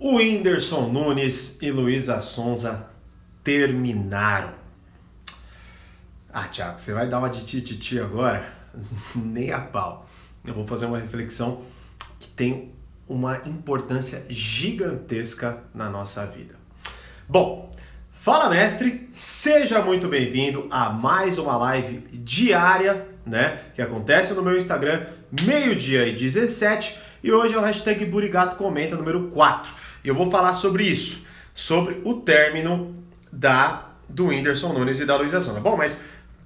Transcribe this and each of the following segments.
O Whindersson Nunes e Luísa Sonza terminaram. Ah, Thiago, você vai dar uma de tititi agora? Nem a pau. Eu vou fazer uma reflexão que tem uma importância gigantesca na nossa vida. Bom, fala mestre, seja muito bem-vindo a mais uma live diária, né? Que acontece no meu Instagram, 12h17, e hoje é o hashtag Burigato Comenta número 4. E eu vou falar sobre isso, sobre o término do Whindersson Nunes e da Luísa Sonza. Bom, mas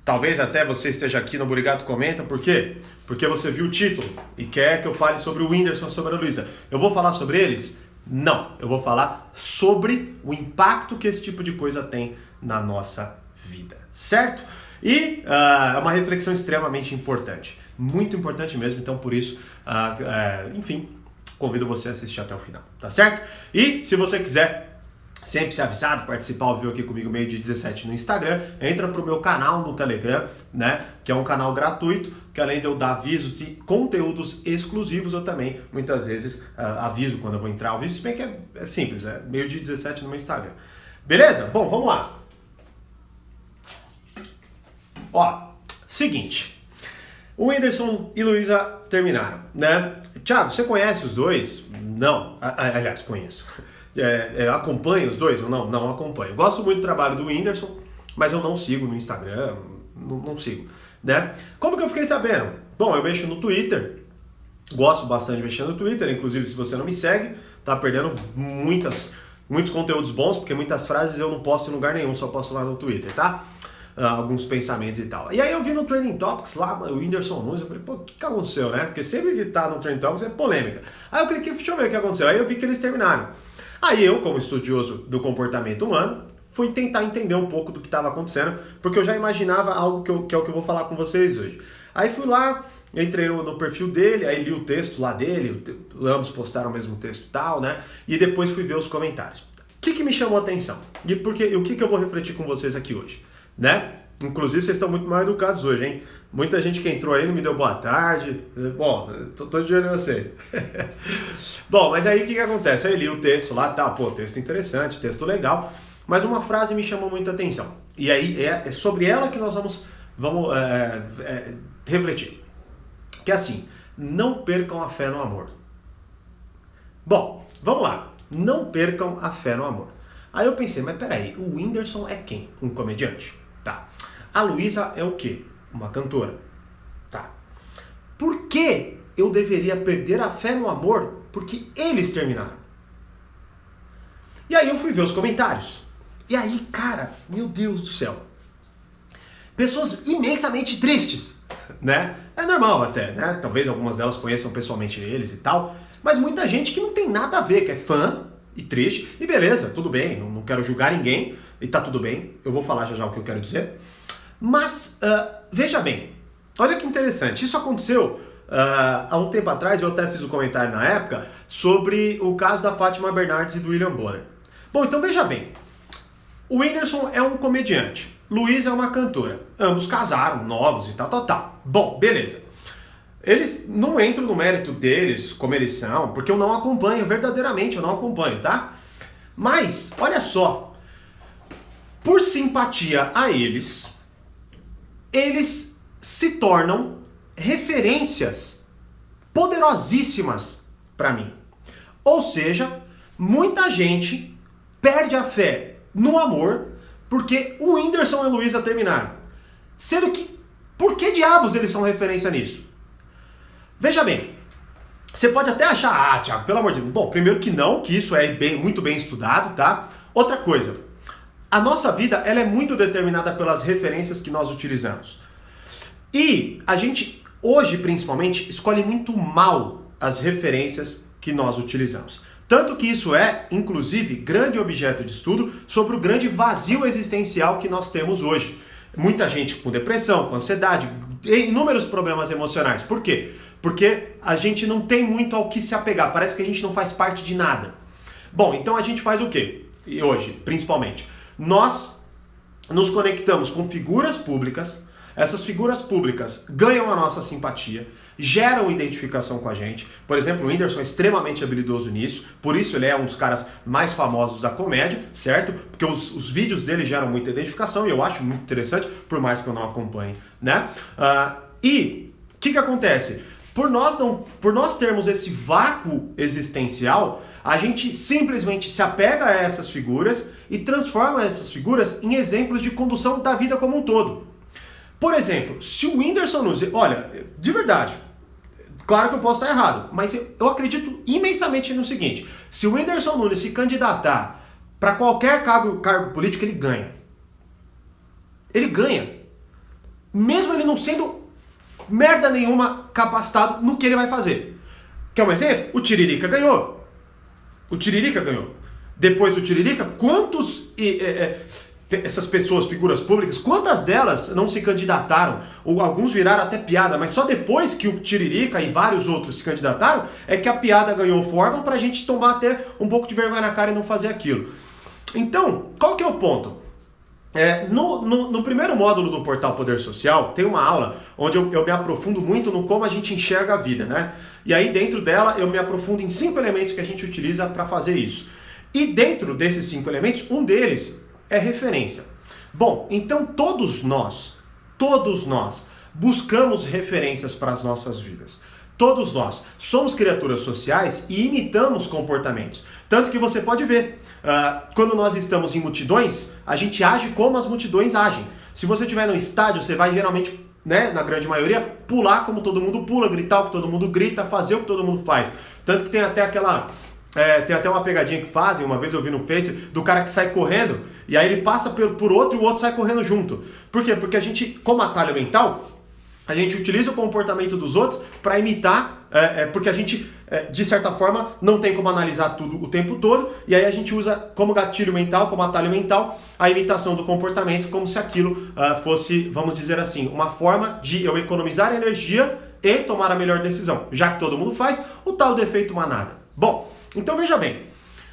talvez até você esteja aqui no Burigato Comenta, por quê? Porque você viu o título e quer que eu fale sobre o Whindersson e sobre a Luísa. Eu vou falar sobre eles? Não, eu vou falar sobre o impacto que esse tipo de coisa tem na nossa vida, certo? E é uma reflexão extremamente importante, muito importante mesmo, então por isso, enfim, convido você a assistir até o final, tá certo? E se você quiser sempre ser avisado, participar ao vivo aqui comigo meio de 17 no Instagram, entra pro meu canal no Telegram, né, que é um canal gratuito, que além de eu dar avisos e conteúdos exclusivos, eu também, muitas vezes, aviso quando eu vou entrar ao vivo, se bem que é simples, é meio de 17 no meu Instagram. Beleza? Bom, vamos lá. Ó, seguinte, o Whindersson e Luísa terminaram, né? Thiago, você conhece os dois? Não, aliás, conheço. Acompanho os dois? Não acompanho. Gosto muito do trabalho do Whindersson, mas eu não sigo no Instagram, não sigo, né? Como que eu fiquei sabendo? Bom, eu mexo no Twitter, gosto bastante de mexer no Twitter, inclusive se você não me segue, tá perdendo muitos conteúdos bons, porque muitas frases eu não posto em lugar nenhum, só posto lá no Twitter, tá? Alguns pensamentos e tal. E aí eu vi no Trending Topics lá, o Whindersson Nunes, eu falei, pô, o que aconteceu, né? Porque sempre que tá no Trending Topics é polêmica. Aí eu cliquei, deixa eu ver o que aconteceu. Aí eu vi que eles terminaram. Aí eu, como estudioso do comportamento humano, fui tentar entender um pouco do que estava acontecendo, porque eu já imaginava algo que é o que eu vou falar com vocês hoje. Aí fui lá, entrei no perfil dele, aí li o texto lá dele, ambos postaram o mesmo texto e tal, né? E depois fui ver os comentários. O que me chamou a atenção? E o que eu vou refletir com vocês aqui hoje? Né? Inclusive vocês estão muito mal educados hoje, hein? Muita gente que entrou aí não me deu boa tarde. Bom, tô de olho em vocês. Bom, mas aí o que acontece? Aí li o texto lá, tá, pô, texto interessante, texto legal, mas uma frase me chamou muita atenção. E aí é sobre ela que nós vamos refletir. Que é assim, não percam a fé no amor. Bom, vamos lá. Não percam a fé no amor. Aí eu pensei, mas peraí, o Whindersson é quem? Um comediante? Tá. A Luísa é o quê? Uma cantora. Tá. Por que eu deveria perder a fé no amor? Porque eles terminaram. E aí eu fui ver os comentários. E aí, cara, meu Deus do céu. Pessoas imensamente tristes, né? É normal até, né? Talvez algumas delas conheçam pessoalmente eles e tal. Mas muita gente que não tem nada a ver, que é fã e triste. E beleza, tudo bem, não quero julgar ninguém. E tá tudo bem, eu vou falar já o que eu quero dizer. Mas, veja bem, olha que interessante, isso aconteceu há um tempo atrás, eu até fiz um comentário na época, sobre o caso da Fátima Bernardes e do William Bonner. Bom, então veja bem, o Whindersson é um comediante, Luísa é uma cantora, ambos casaram, novos e tal. Bom, beleza. Eles não entram no mérito deles, como eles são, porque eu não acompanho, verdadeiramente eu não acompanho, tá? Mas, olha só, por simpatia a eles se tornam referências poderosíssimas para mim. Ou seja, muita gente perde a fé no amor porque o Whindersson e a Luísa terminaram. Sendo que, por que diabos eles são referência nisso? Veja bem, você pode até achar, Thiago, pelo amor de Deus. Bom, primeiro que não, que isso é muito bem estudado, tá? Outra coisa, a nossa vida ela é muito determinada pelas referências que nós utilizamos. E a gente, hoje principalmente, escolhe muito mal as referências que nós utilizamos. Tanto que isso é, inclusive, grande objeto de estudo sobre o grande vazio existencial que nós temos hoje. Muita gente com depressão, com ansiedade, inúmeros problemas emocionais. Por quê? Porque a gente não tem muito ao que se apegar, parece que a gente não faz parte de nada. Bom, então a gente faz o quê? E hoje, principalmente? Nós nos conectamos com figuras públicas, Essas figuras públicas ganham a nossa simpatia, geram identificação com a gente. Por exemplo, o Whindersson é extremamente habilidoso nisso, por isso ele é um dos caras mais famosos da comédia, certo? Porque os vídeos dele geram muita identificação e eu acho muito interessante, por mais que eu não acompanhe, né? E o que acontece? Por nós termos esse vácuo existencial, a gente simplesmente se apega a essas figuras e transforma essas figuras em exemplos de condução da vida como um todo. Por exemplo, se o Whindersson Nunes... Olha, de verdade, claro que eu posso estar errado, mas eu acredito imensamente no seguinte: se o Whindersson Nunes se candidatar para qualquer cargo político, ele ganha. Ele ganha. Mesmo ele não sendo merda nenhuma capacitado no que ele vai fazer. Quer um exemplo? O Tiririca ganhou. O Tiririca ganhou. Depois do Tiririca, essas pessoas, figuras públicas, quantas delas não se candidataram? Ou alguns viraram até piada, mas só depois que o Tiririca e vários outros se candidataram é que a piada ganhou forma pra gente tomar até um pouco de vergonha na cara e não fazer aquilo. Então, qual que é o ponto? No primeiro módulo do Portal Poder Social, tem uma aula onde eu me aprofundo muito no como a gente enxerga a vida, né? E aí dentro dela eu me aprofundo em 5 elementos que a gente utiliza para fazer isso. E dentro desses 5 elementos, um deles é referência. Bom, então todos nós buscamos referências para as nossas vidas. Todos nós somos criaturas sociais e imitamos comportamentos. Tanto que você pode ver, quando nós estamos em multidões, a gente age como as multidões agem. Se você estiver no estádio, você vai geralmente, né, na grande maioria, pular como todo mundo pula, gritar o que todo mundo grita, fazer o que todo mundo faz. Tanto que tem até tem até uma pegadinha que fazem, uma vez eu vi no Face, do cara que sai correndo, e aí ele passa por outro e o outro sai correndo junto. Por quê? Porque a gente, como atalho mental, a gente utiliza o comportamento dos outros para imitar, porque a gente, de certa forma, não tem como analisar tudo o tempo todo, e aí a gente usa como gatilho mental, como atalho mental, a imitação do comportamento, como se aquilo fosse, vamos dizer assim, uma forma de eu economizar energia e tomar a melhor decisão. Já que todo mundo faz, o tal do efeito manada. Bom, então veja bem,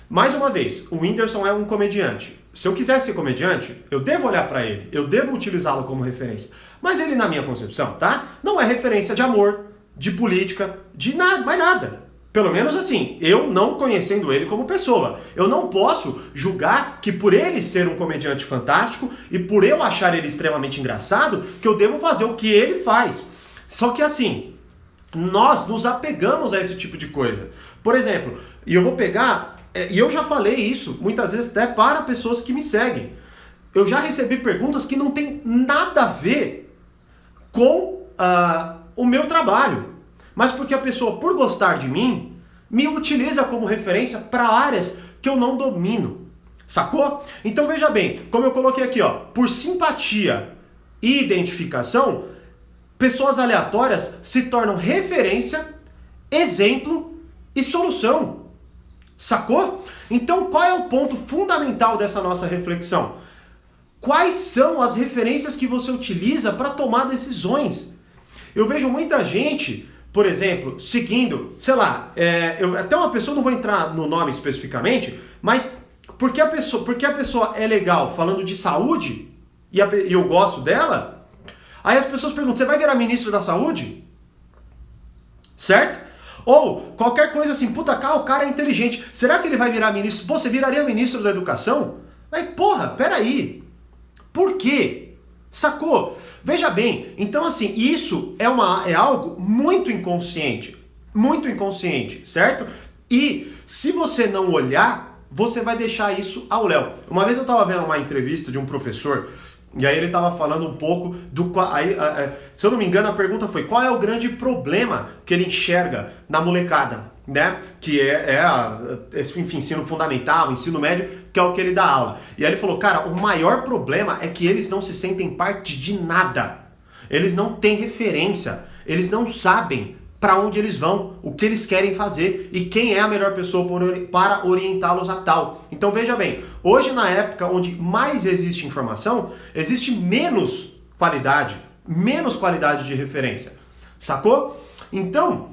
mais uma vez, o Whindersson é um comediante. Se eu quiser ser comediante, eu devo olhar para ele, eu devo utilizá-lo como referência. Mas ele, na minha concepção, tá? Não é referência de amor, de política, de nada, mais nada. Pelo menos assim, eu não conhecendo ele como pessoa. Eu não posso julgar que por ele ser um comediante fantástico e por eu achar ele extremamente engraçado, que eu devo fazer o que ele faz. Só que assim, nós nos apegamos a esse tipo de coisa. Por exemplo, e eu vou pegar... E eu já falei isso muitas vezes até para pessoas que me seguem. Eu já recebi perguntas que não tem nada a ver com o meu trabalho. Mas porque a pessoa, por gostar de mim, me utiliza como referência para áreas que eu não domino. Sacou? Então veja bem, como eu coloquei aqui, ó, por simpatia e identificação, pessoas aleatórias se tornam referência, exemplo e solução. Sacou? Então qual é o ponto fundamental dessa nossa reflexão? Quais são as referências que você utiliza para tomar decisões? Eu vejo muita gente, por exemplo, seguindo, sei lá, até uma pessoa, não vou entrar no nome especificamente, mas porque a pessoa é legal falando de saúde e eu gosto dela, aí as pessoas perguntam, você vai virar ministro da saúde? Certo? Ou qualquer coisa assim, puta, o cara é inteligente, será que ele vai virar ministro? Pô, você viraria ministro da educação? Mas porra, peraí, por quê? Sacou? Veja bem, então assim, isso é algo muito inconsciente, certo? E se você não olhar, você vai deixar isso ao léu. Uma vez eu estava vendo uma entrevista de um professor, e aí ele estava falando um pouco se eu não me engano, a pergunta foi: qual é o grande problema que ele enxerga na molecada, né? Que enfim, ensino fundamental, ensino médio, que é o que ele dá aula. E aí ele falou, cara, o maior problema é que eles não se sentem parte de nada. Eles não têm referência, eles não sabem para onde eles vão, o que eles querem fazer e quem é a melhor pessoa para orientá-los a tal. Então veja bem, hoje na época onde mais existe informação, existe menos qualidade de referência, sacou? Então,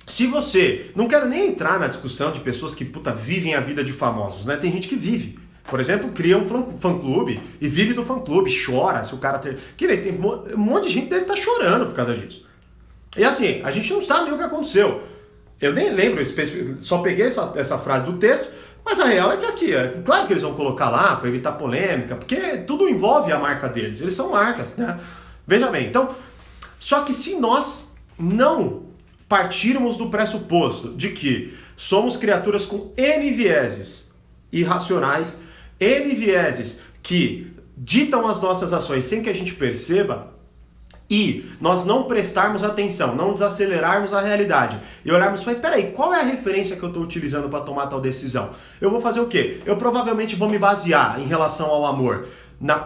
se você... Não quero nem entrar na discussão de pessoas que, vivem a vida de famosos, né? Tem gente que vive, Por exemplo, cria um fã-clube e vive do fã-clube, chora se o cara tem... tem um monte de gente que deve estar chorando por causa disso. E assim, a gente não sabe nem o que aconteceu. Eu nem lembro, só peguei essa frase do texto, mas a real é que aqui, claro que eles vão colocar lá para evitar polêmica, porque tudo envolve a marca deles, eles são marcas, né? Veja bem, então, só que se nós não partirmos do pressuposto de que somos criaturas com N vieses irracionais, N vieses que ditam as nossas ações sem que a gente perceba, e nós não prestarmos atenção, não desacelerarmos a realidade e olharmos e falar, peraí, qual é a referência que eu estou utilizando para tomar tal decisão? Eu vou fazer o quê? Eu provavelmente vou me basear em relação ao amor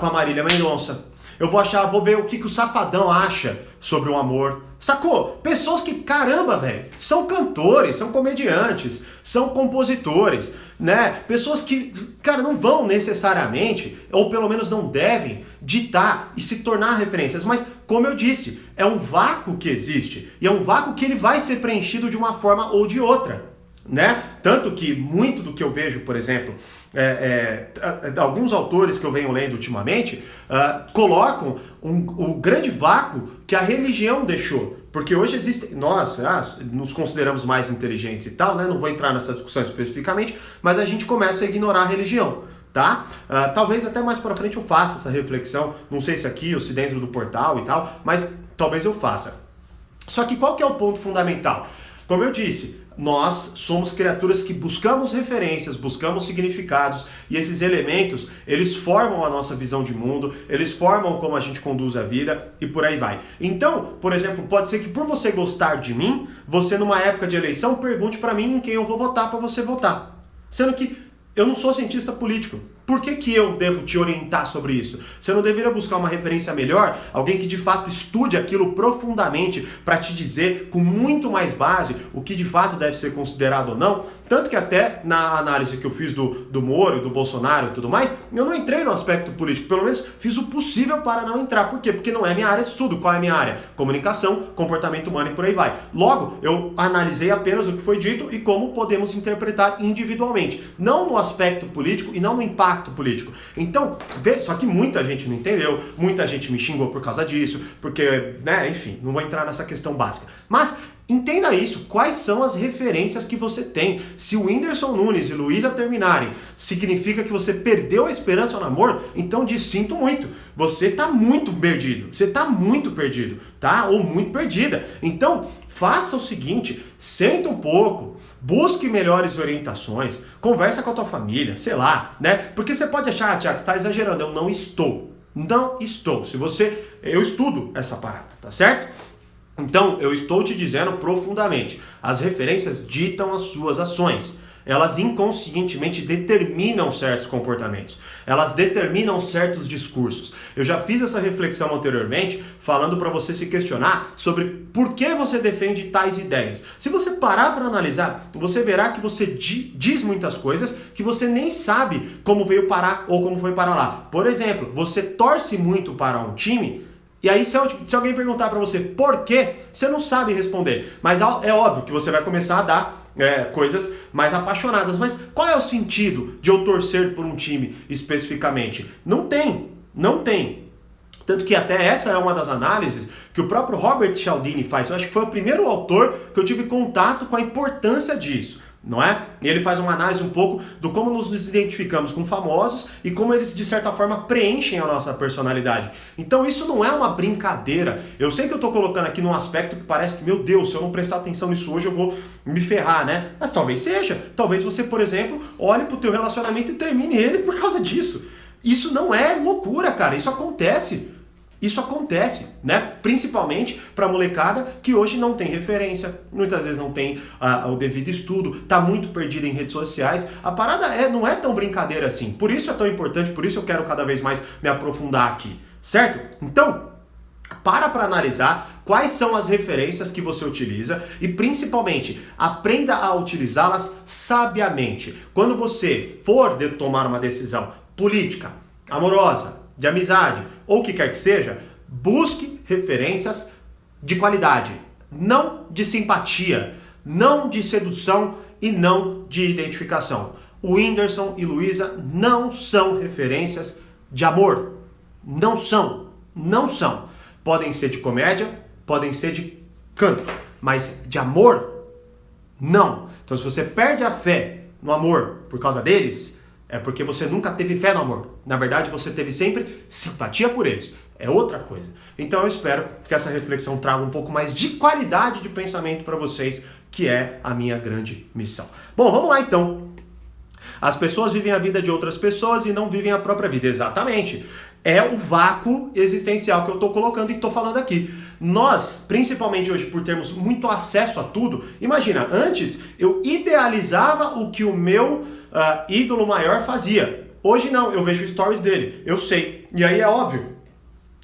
com a Marília Mendonça. Eu vou ver o que o Safadão acha sobre o amor. Sacou? Pessoas que, caramba, velho, são cantores, são comediantes, são compositores, né? Pessoas que, cara, não vão necessariamente, ou pelo menos não devem, ditar e se tornar referências. Mas, como eu disse, é um vácuo que existe. E é um vácuo que ele vai ser preenchido de uma forma ou de outra, né? Tanto que muito do que eu vejo, por exemplo, alguns autores que eu venho lendo ultimamente colocam o grande vácuo que a religião deixou. Porque hoje existe, nós nos consideramos mais inteligentes e tal, né? Não vou entrar nessa discussão especificamente, mas a gente começa a ignorar a religião, tá? Talvez até mais para frente eu faça essa reflexão, não sei se aqui ou se dentro do portal e tal, mas talvez eu faça. Só que qual que é o ponto fundamental? Como eu disse, nós somos criaturas que buscamos referências, buscamos significados, e esses elementos, eles formam a nossa visão de mundo, eles formam como a gente conduz a vida e por aí vai. Então, por exemplo, pode ser que por você gostar de mim, você numa época de eleição pergunte para mim em quem eu vou votar para você votar. Sendo que eu não sou cientista político. Por que eu devo te orientar sobre isso? Você não deveria buscar uma referência melhor? Alguém que de fato estude aquilo profundamente para te dizer com muito mais base o que de fato deve ser considerado ou não? Tanto que até na análise que eu fiz do Moro, do Bolsonaro e tudo mais, eu não entrei no aspecto político. Pelo menos fiz o possível para não entrar. Por quê? Porque não é minha área de estudo. Qual é a minha área? Comunicação, comportamento humano e por aí vai. Logo, eu analisei apenas o que foi dito e como podemos interpretar individualmente. Não no aspecto político e não no impacto político. Então, só que muita gente não entendeu, muita gente me xingou por causa disso, porque, né, enfim, não vou entrar nessa questão básica. Mas entenda isso, quais são as referências que você tem. Se o Whindersson Nunes e Luísa terminarem, significa que você perdeu a esperança no amor, então sinto muito. Você tá muito perdido, tá? Ou muito perdida. Então, faça o seguinte, senta um pouco, busque melhores orientações, conversa com a tua família, sei lá, né? Porque você pode achar, Thiago, você está exagerando. Eu não estou. Não estou. Eu estudo essa parada, tá certo? Então, eu estou te dizendo profundamente, as referências ditam as suas ações. Elas inconscientemente determinam certos comportamentos. Elas determinam certos discursos. Eu já fiz essa reflexão anteriormente, falando para você se questionar sobre por que você defende tais ideias. Se você parar para analisar, você verá que você diz muitas coisas que você nem sabe como veio parar ou como foi parar lá. Por exemplo, você torce muito para um time, e aí se alguém perguntar para você por quê, você não sabe responder. Mas é óbvio que você vai começar a dar coisas mais apaixonadas. Mas qual é o sentido de eu torcer por um time especificamente? Não tem. Tanto que até essa é uma das análises que o próprio Robert Cialdini faz. Eu acho que foi o primeiro autor que eu tive contato com a importância disso, não é? E ele faz uma análise um pouco do como nos identificamos com famosos e como eles, de certa forma, preenchem a nossa personalidade. Então isso não é uma brincadeira. Eu sei que eu estou colocando aqui num aspecto que parece que, meu Deus, se eu não prestar atenção nisso hoje, eu vou me ferrar, né? Mas talvez seja. Talvez você, por exemplo, olhe pro teu relacionamento e termine ele por causa disso. Isso não é loucura, cara. Isso acontece. Isso acontece, né? Principalmente para molecada que hoje não tem referência, muitas vezes não tem o devido estudo, tá muito perdida em redes sociais. A parada não é tão brincadeira assim. Por isso é tão importante, por isso eu quero cada vez mais me aprofundar aqui, certo? Então, para analisar quais são as referências que você utiliza e, principalmente, aprenda a utilizá-las sabiamente. Quando você for tomar uma decisão política, amorosa, de amizade ou o que quer que seja, busque referências de qualidade, não de simpatia, não de sedução e não de identificação. o Whindersson e Luísa não são referências de amor. Não são. Não são. Podem ser de comédia, podem ser de canto, mas de amor, não. Então se você perde a fé no amor por causa deles, é porque você nunca teve fé no amor. Na verdade, você teve sempre simpatia por eles. É outra coisa. Então eu espero que essa reflexão traga um pouco mais de qualidade de pensamento para vocês, que é a minha grande missão. Bom, vamos lá então. As pessoas vivem a vida de outras pessoas e não vivem a própria vida. Exatamente. É o vácuo existencial que eu estou colocando e estou falando aqui. Nós, principalmente hoje, por termos muito acesso a tudo, imagina, antes eu idealizava o que o meu ídolo maior fazia. Hoje não, eu vejo stories dele, eu sei. E aí é óbvio,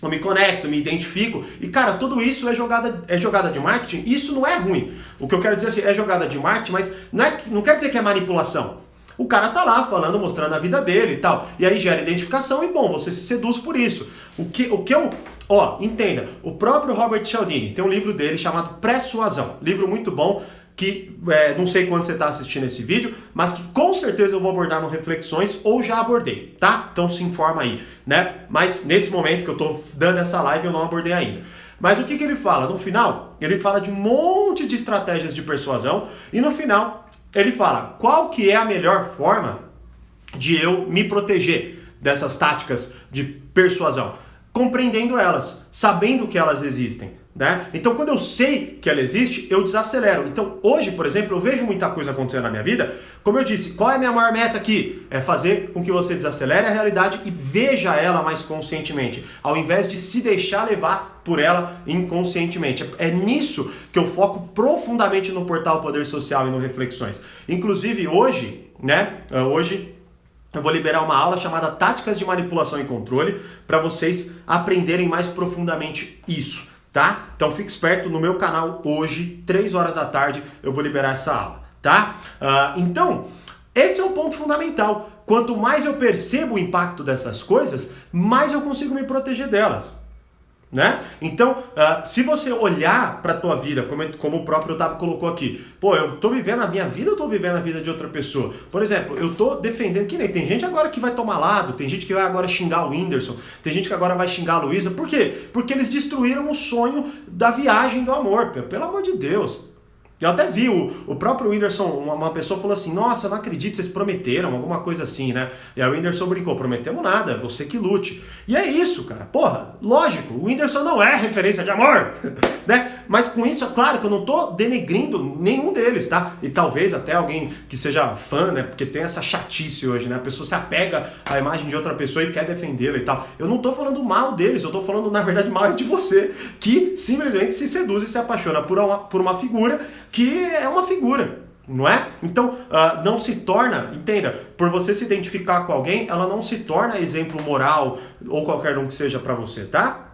eu me conecto, me identifico. E cara, tudo isso é jogada de marketing. Isso não é ruim. O que eu quero dizer assim, é jogada de marketing, mas não quer dizer que é manipulação. O cara tá lá falando, mostrando a vida dele e tal. E aí gera identificação e, bom, você se seduz por isso. Entenda, o próprio Robert Cialdini tem um livro dele chamado Persuasão. Livro muito bom, que não sei quando você está assistindo esse vídeo, mas que com certeza eu vou abordar no Reflexões ou já abordei, tá? Então se informa aí, né? Mas nesse momento que eu tô dando essa live eu não abordei ainda. Mas o que ele fala? No final, ele fala de um monte de estratégias de persuasão e no final ele fala qual que é a melhor forma de eu me proteger dessas táticas de persuasão, compreendendo elas, sabendo que elas existem, né? Então quando eu sei que ela existe, eu desacelero. Então hoje, por exemplo, eu vejo muita coisa acontecendo na minha vida. Como eu disse, qual é a minha maior meta aqui? É fazer com que você desacelere a realidade e veja ela mais conscientemente, ao invés de se deixar levar por ela inconscientemente. É nisso que eu foco profundamente no portal Poder Social e no Reflexões. Inclusive hoje, né? Hoje eu vou liberar uma aula chamada Táticas de Manipulação e Controle para vocês aprenderem mais profundamente isso, tá? Então fique esperto, no meu canal hoje, 3 horas da tarde, eu vou liberar essa aula, tá? Então, esse é um ponto fundamental. Quanto mais eu percebo o impacto dessas coisas, mais eu consigo me proteger delas, né? Então, se você olhar para a tua vida, como o próprio Otávio colocou aqui, pô, eu tô vivendo a minha vida ou tô vivendo a vida de outra pessoa? Por exemplo, eu tô defendendo, que nem tem gente agora que vai tomar lado, tem gente que vai agora xingar o Whindersson, tem gente que agora vai xingar a Luísa, por quê? Porque eles destruíram o sonho da viagem do amor, pelo amor de Deus. Eu até vi o próprio Whindersson, uma pessoa falou assim, nossa, não acredito, vocês prometeram, alguma coisa assim, né? E aí o Whindersson brincou, prometemos nada, é você que lute. E é isso, cara, porra, lógico, o Whindersson não é referência de amor, né? Mas com isso, é claro que eu não tô denegrindo nenhum deles, tá? E talvez até alguém que seja fã, né? Porque tem essa chatice hoje, né? A pessoa se apega à imagem de outra pessoa e quer defendê-la e tal. Eu não tô falando mal deles, eu tô falando, na verdade, mal de você, que simplesmente se seduz e se apaixona por uma figura que é uma figura, não é? Então, não se torna, entenda, por você se identificar com alguém, ela não se torna exemplo moral ou qualquer um que seja para você, tá?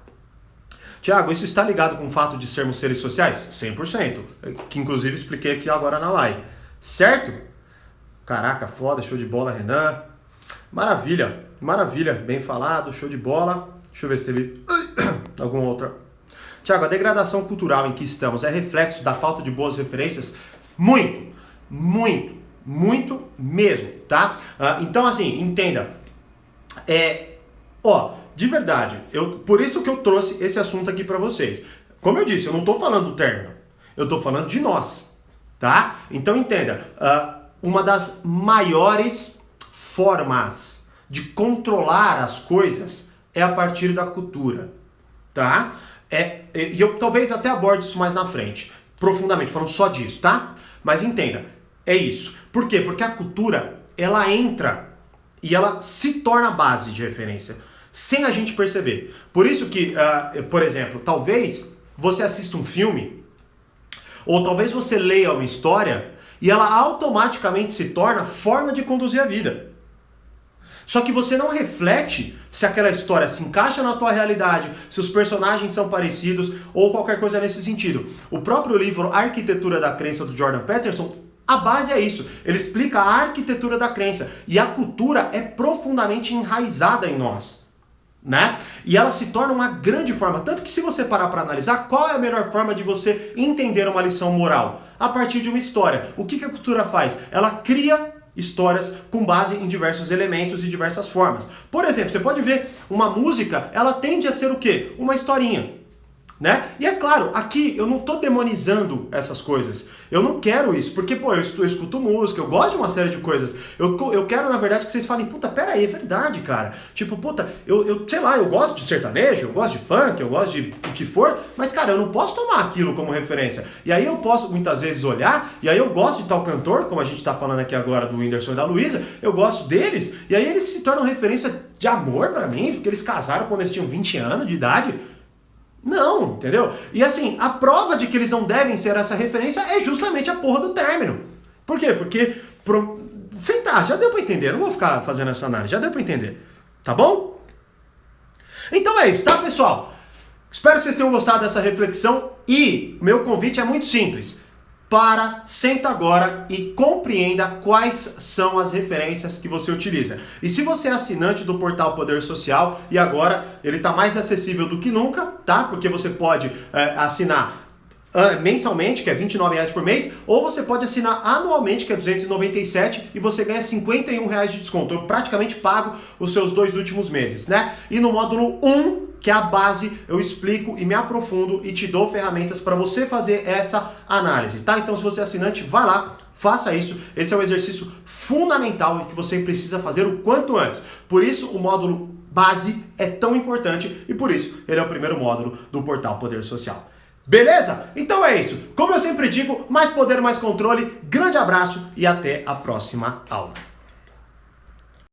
Tiago, isso está ligado com o fato de sermos seres sociais? 100%, que inclusive expliquei aqui agora na live, certo? Caraca, foda, show de bola, Renan. Maravilha, maravilha, bem falado, show de bola. Deixa eu ver se teve alguma outra. Tiago, a degradação cultural em que estamos é reflexo da falta de boas referências? Muito, muito, muito mesmo, tá? Então, assim, entenda. De verdade, por isso que eu trouxe esse assunto aqui pra vocês. Como eu disse, eu não tô falando do término, eu tô falando de nós, tá? Então, entenda, uma das maiores formas de controlar as coisas é a partir da cultura, tá? E eu talvez até aborde isso mais na frente, profundamente, falando só disso, tá? Mas entenda, é isso. Por quê? Porque a cultura, ela entra e ela se torna base de referência, sem a gente perceber. Por isso que, por exemplo, talvez você assista um filme, ou talvez você leia uma história, e ela automaticamente se torna forma de conduzir a vida. Só que você não reflete se aquela história se encaixa na tua realidade, se os personagens são parecidos ou qualquer coisa nesse sentido. O próprio livro Arquitetura da Crença do Jordan Peterson, a base é isso. Ele explica a arquitetura da crença. E a cultura é profundamente enraizada em nós, né? E ela se torna uma grande forma. Tanto que se você parar para analisar, qual é a melhor forma de você entender uma lição moral? A partir de uma história. O que a cultura faz? Ela cria histórias com base em diversos elementos e diversas formas. Por exemplo, você pode ver uma música, ela tende a ser o quê? Uma historinha. Né? E é claro, aqui eu não estou demonizando essas coisas. Eu não quero isso, porque pô, eu escuto música, eu gosto de uma série de coisas. Eu quero, na verdade, que vocês falem, puta, pera aí, é verdade, cara. Tipo, puta, sei lá, eu gosto de sertanejo, eu gosto de funk, eu gosto de o que for, mas, cara, eu não posso tomar aquilo como referência. E aí eu posso, muitas vezes, olhar, e aí eu gosto de tal cantor, como a gente tá falando aqui agora do Whindersson e da Luísa, eu gosto deles, e aí eles se tornam referência de amor pra mim, porque eles casaram quando eles tinham 20 anos de idade. Não, entendeu? E assim, a prova de que eles não devem ser essa referência é justamente a porra do término. Por quê? Porque, sentar, já deu pra entender, não vou ficar fazendo essa análise, já deu pra entender, tá bom? Então é isso, tá, pessoal? Espero que vocês tenham gostado dessa reflexão e meu convite é muito simples. Senta agora e compreenda quais são as referências que você utiliza. E se você é assinante do portal Poder Social, e agora ele está mais acessível do que nunca, tá? Porque você pode assinar mensalmente, que é R$29 por mês, ou você pode assinar anualmente, que é R$297, e você ganha R$51 de desconto. Eu praticamente pago os seus 2 últimos meses, né? E no módulo 1, que é a base, eu explico e me aprofundo e te dou ferramentas para você fazer essa análise, tá? Então, se você é assinante, vá lá, faça isso. Esse é um exercício fundamental e que você precisa fazer o quanto antes. Por isso, o módulo base é tão importante e por isso ele é o primeiro módulo do portal Poder Social. Beleza? Então é isso. Como eu sempre digo, mais poder, mais controle. Grande abraço e até a próxima aula.